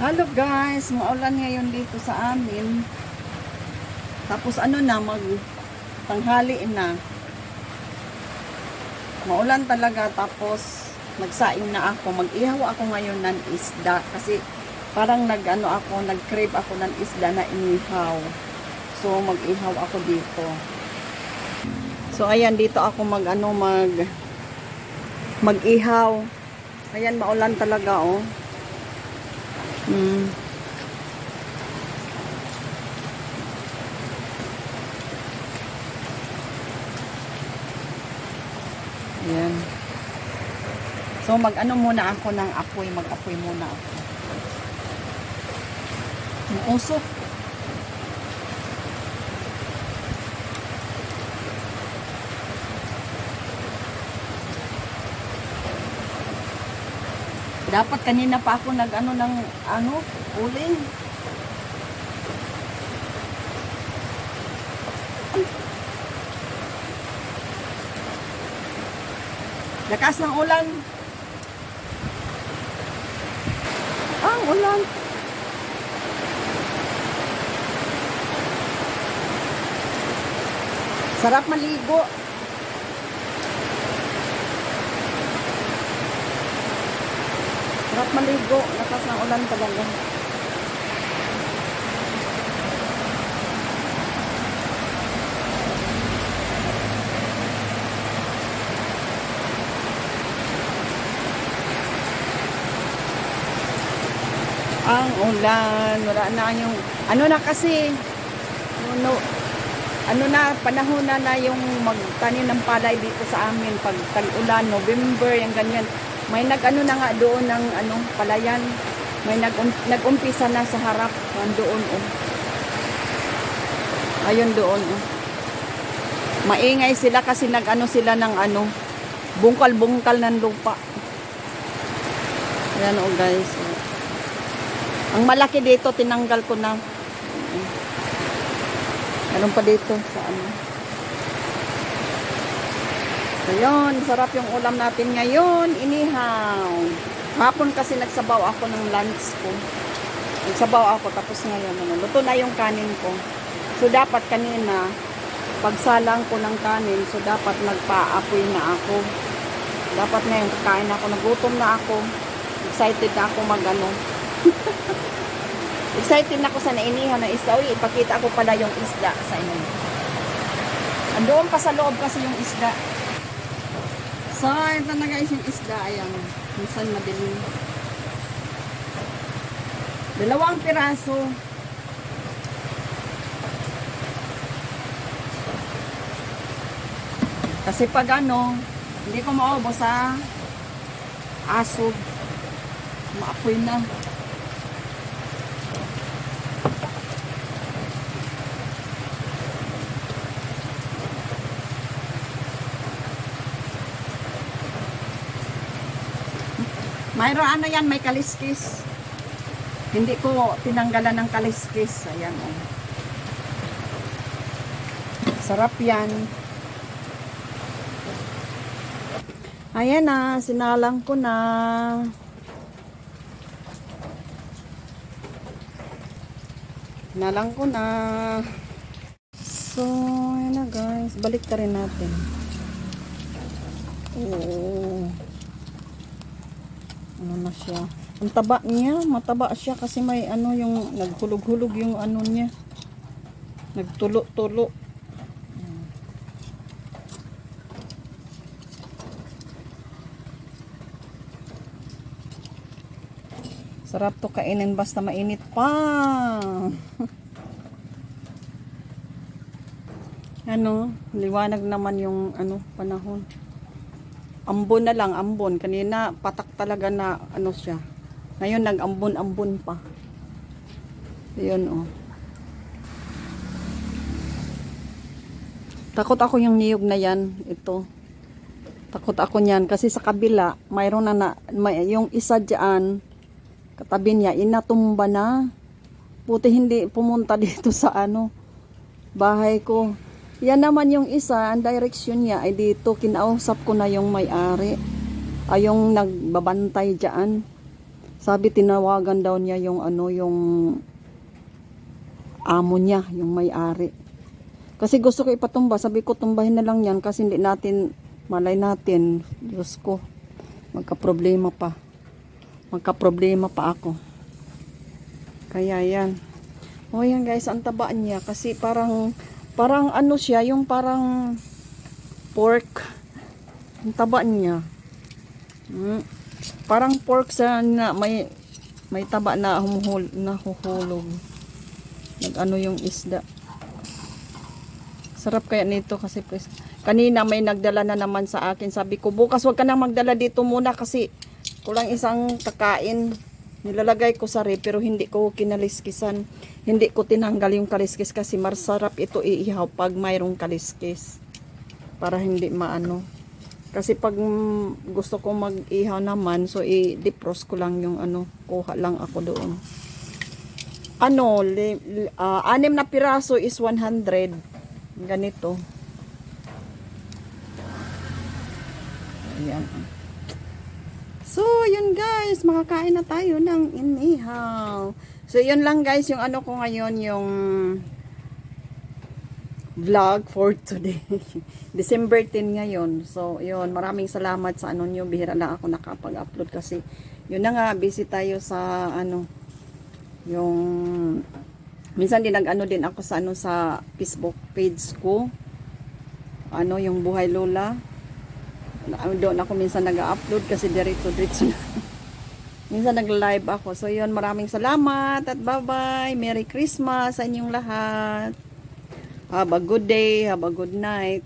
Hello guys, maulan ngayon dito sa amin. Tapos mag tanghali na. Maulan talaga, tapos nagsaing na ako. Mag-ihaw ako ngayon ng isda kasi parang nag-crave ako ng isda na inihaw. So mag-ihaw ako dito. So ayan, dito ako mag-ihaw. Ayan, maulan talaga oh. Ayan. So muna ako ng apoy, mag-apoy muna ako. Ang usok. Dapat kanina pa ako uling. Lakas ng ulan. Ang ulan. Sarap maligo. Sarap maligo. Lakas ng ulan talaga. Ang ulan. Wala na yung kasi panahon na yung magtanim ng palay dito sa amin pag tag-ulan, November, yung ganyan. May na nga doon ng palayan. May nag-umpisa na sa harap doon oh. Ayun doon oh. Maingay sila kasi sila ng bungkal-bungkal ng lupa. Ayan oh guys. Ang malaki dito tinanggal ko na. Meron pa dito sa Ayun, sarap yung ulam natin ngayon, inihaw. Hapon kasi nagsabaw ako ng lunch ko. Nagsabaw ako, tapos ngayon, luto na yung kanin ko. So, dapat kanina, pagsalang ko ng kanin, so dapat nagpa-apoy na ako. Dapat ngayon, kain ako, nagutom na ako. Excited na ako Excited na ako sa nainihaw na isda. Uy, ipakita ko pala yung isda sa inyo. Andoon pa sa loob kasi yung isda. So, ito na guys yung isda. Ayan, minsan madilim. 2 piraso. Kasi pag hindi ko maubos sa asog. Maapoy na. Mayroon yan, may kaliskis. Hindi ko tinanggalan ng kaliskis. Ayan oh. Sarap yan. Ayan na, sinalang ko na. Sinalang ko na. So, ayan na guys. Balik ta rin natin. Oo. Na siya. Ang taba niya, mataba siya kasi may yung naghulog-hulog yung niya. Nagtulo-tulo. Sarap to kainin basta mainit pa. Liwanag naman yung panahon. Ambon na lang, ambon. Kanina, patak talaga na siya. Ngayon, nag-ambon-ambon pa. Ayun, oh. Takot ako yung niyog na yan. Ito. Takot ako niyan. Kasi sa kabila, mayroon yung isa dyan, katabi niya, inatumba na. Buti hindi pumunta dito sa bahay ko. Yan naman yung isa, ang direction niya ay dito. Kinausap ko na yung may-ari. Ay yung nagbabantay dyan. Sabi tinawagan daw niya yung ano, yung amo niya, yung may-ari. Kasi gusto ko ipatumba. Sabi ko, tumbahin na lang yan kasi hindi natin, malay natin. Diyos ko, magka-problema pa. Magka-problema pa ako. Kaya yan. O yan guys, ang taba niya. Kasi parang ano siya, yung parang pork. Ang taba niya. Parang pork sa na may taba na nahuhulog. Nag-ano yung isda. Sarap kaya nito kasi pues, kanina may nagdala na naman sa akin. Sabi ko, bukas wag ka nang magdala dito muna kasi kulang isang kakain. Nilalagay ko sa ref pero hindi ko kinaliskisan. Hindi ko tinanggal yung kaliskis kasi masarap ito iihaw pag mayroong kaliskis. Para hindi maano. Kasi pag gusto ko mag-ihaw naman, so i-defrost ko lang yung ano, kuha lang ako doon. Ano, 6 na piraso is 100. Ganito. Ayan. So, yun guys, makakain na tayo ng inihaw. So, yun lang guys, yung ano ko ngayon, yung vlog for today. December 10 ngayon. So, yun, maraming salamat sa ano nyo. Bihira lang ako nakapag-upload kasi yun na nga, busy tayo sa ano, yung minsan din nag-ano din ako sa ano sa Facebook page ko. Ano, yung Buhay Lola. Doon ako minsan nag-upload kasi diretso na. Minsan nag-live ako. So, yun, maraming salamat at bye-bye. Merry Christmas sa inyong lahat. Have a good day. Have a good night.